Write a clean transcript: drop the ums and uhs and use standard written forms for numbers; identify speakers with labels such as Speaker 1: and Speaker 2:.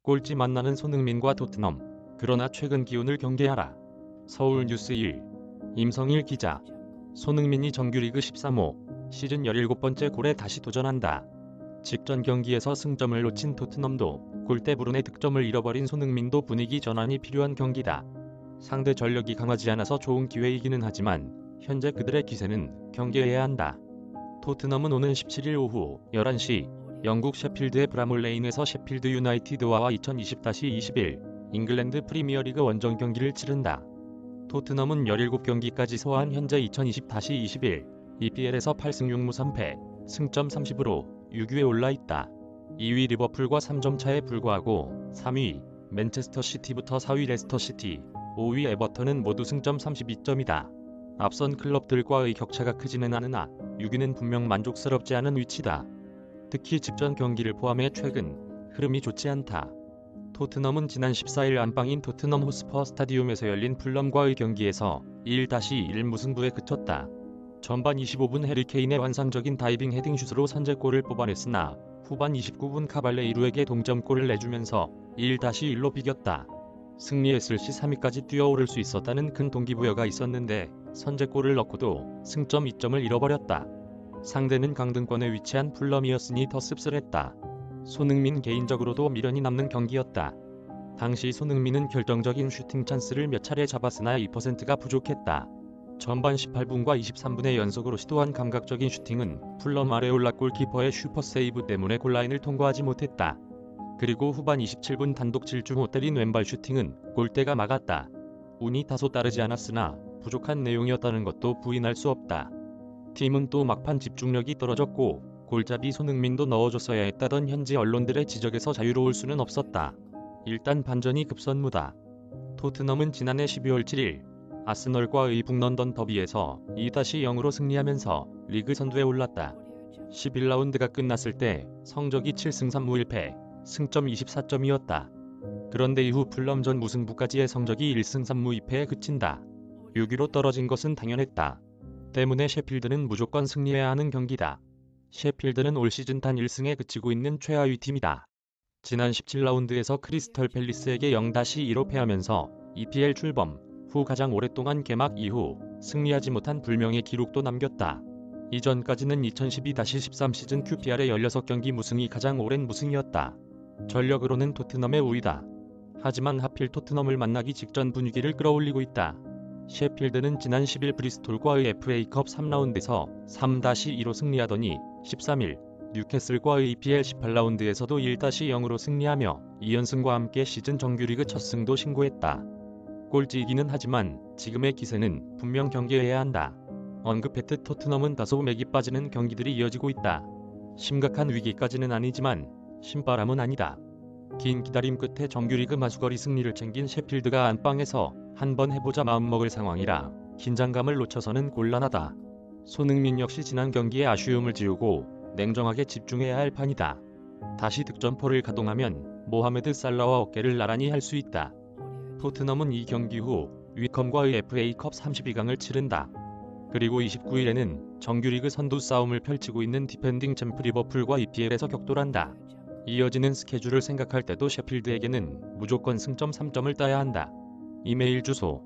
Speaker 1: 꼴찌 만나는 손흥민과 토트넘. 그러나 최근 기운을 경계하라. 서울뉴스1 임성일 기자. 손흥민이 정규리그 13호 시즌 17번째 골에 다시 도전한다. 직전 경기에서 승점을 놓친 토트넘도 골대불운의 득점을 잃어버린 손흥민도 분위기 전환이 필요한 경기다. 상대 전력이 강하지 않아서 좋은 기회이기는 하지만 현재 그들의 기세는 경계해야 한다. 토트넘은 오는 17일 오후 11시 영국 셰필드의 브라몰레인에서 셰필드 유나이티드와 2020-21 잉글랜드 프리미어리그 원정 경기를 치른다. 토트넘은 17경기까지 소화한 현재 2020-21 EPL에서 8승 6무 3패, 승점 30으로 6위에 올라있다. 2위 리버풀과 3점 차에 불과하고 3위 맨체스터 시티부터 4위 레스터 시티, 5위 에버턴은 모두 승점 32점이다. 앞선 클럽들과의 격차가 크지는 않으나 6위는 분명 만족스럽지 않은 위치다. 특히 직전 경기를 포함해 최근 흐름이 좋지 않다. 토트넘은 지난 14일 안방인 토트넘 호스퍼 스타디움에서 열린 풀럼과의 경기에서 1-1 무승부에 그쳤다. 전반 25분 해리케인의 환상적인 다이빙 헤딩슛으로 선제골을 뽑아냈으나 후반 29분 카발레이루에게 동점골을 내주면서 1-1로 비겼다. 승리했을 시 3위까지 뛰어오를 수 있었다는 큰 동기부여가 있었는데 선제골을 넣고도 승점 2점을 잃어버렸다. 상대는 강등권에 위치한 풀럼이었으니 더 씁쓸했다. 손흥민 개인적으로도 미련이 남는 경기였다. 당시 손흥민은 결정적인 슈팅 찬스를 몇 차례 잡았으나 2%가 부족했다. 전반 18분과 23분에 연속으로 시도한 감각적인 슈팅은 풀럼 아레올라 골키퍼의 슈퍼세이브 때문에 골라인을 통과하지 못했다. 그리고 후반 27분 단독 질주호 때린 왼발 슈팅은 골대가 막았다. 운이 다소 따르지 않았으나 부족한 내용이었다는 것도 부인할 수 없다. 팀은 또 막판 집중력이 떨어졌고 골잡이 손흥민도 넣어줬어야 했다던 현지 언론들의 지적에서 자유로울 수는 없었다. 일단 반전이 급선무다. 토트넘은 지난해 12월 7일 아스널과의 북런던 더비에서 2-0으로 승리하면서 리그 선두에 올랐다. 11라운드가 끝났을 때 성적이 7승 3무 1패, 승점 24점이었다. 그런데 이후 풀럼전 무승부까지의 성적이 1승 3무 2패에 그친다. 6위로 떨어진 것은 당연했다. 때문에 셰필드는 무조건 승리해야 하는 경기다. 셰필드는 올 시즌 단 1승에 그치고 있는 최하위 팀이다. 지난 17라운드에서 크리스털 팰리스에게 0-2로 패하면서 EPL 출범 후 가장 오랫동안 개막 이후 승리하지 못한 불명의 기록도 남겼다. 이전까지는 2012-13 시즌 QPR의 16경기 무승이 가장 오랜 무승이었다. 전력으로는 토트넘의 우위다. 하지만 하필 토트넘을 만나기 직전 분위기를 끌어올리고 있다. 셰필드는 지난 10일 브리스톨과의 FA컵 3라운드에서 3-2로 승리하더니 13일 뉴캐슬과의 EPL 18라운드에서도 1-0으로 승리하며 2연승과 함께 시즌 정규리그 첫 승도 신고했다. 꼴찌이기는 하지만 지금의 기세는 분명 경계해야 한다. 언급했듯 토트넘은 다소 맥이 빠지는 경기들이 이어지고 있다. 심각한 위기까지는 아니지만 신바람은 아니다. 긴 기다림 끝에 정규리그 마수거리 승리를 챙긴 셰필드가 안방에서 한번 해보자 마음먹을 상황이라 긴장감을 놓쳐서는 곤란하다. 손흥민 역시 지난 경기에 아쉬움을 지우고 냉정하게 집중해야 할 판이다. 다시 득점포를 가동하면 모하메드 살라와 어깨를 나란히 할 수 있다. 토트넘은 이 경기 후 위컴과의 FA컵 32강을 치른다. 그리고 29일에는 정규리그 선두 싸움을 펼치고 있는 디펜딩 챔프 리버풀과 EPL에서 격돌한다. 이어지는 스케줄을 생각할 때도 셰필드에게는 무조건 승점 3점을 따야 한다. 이메일 주소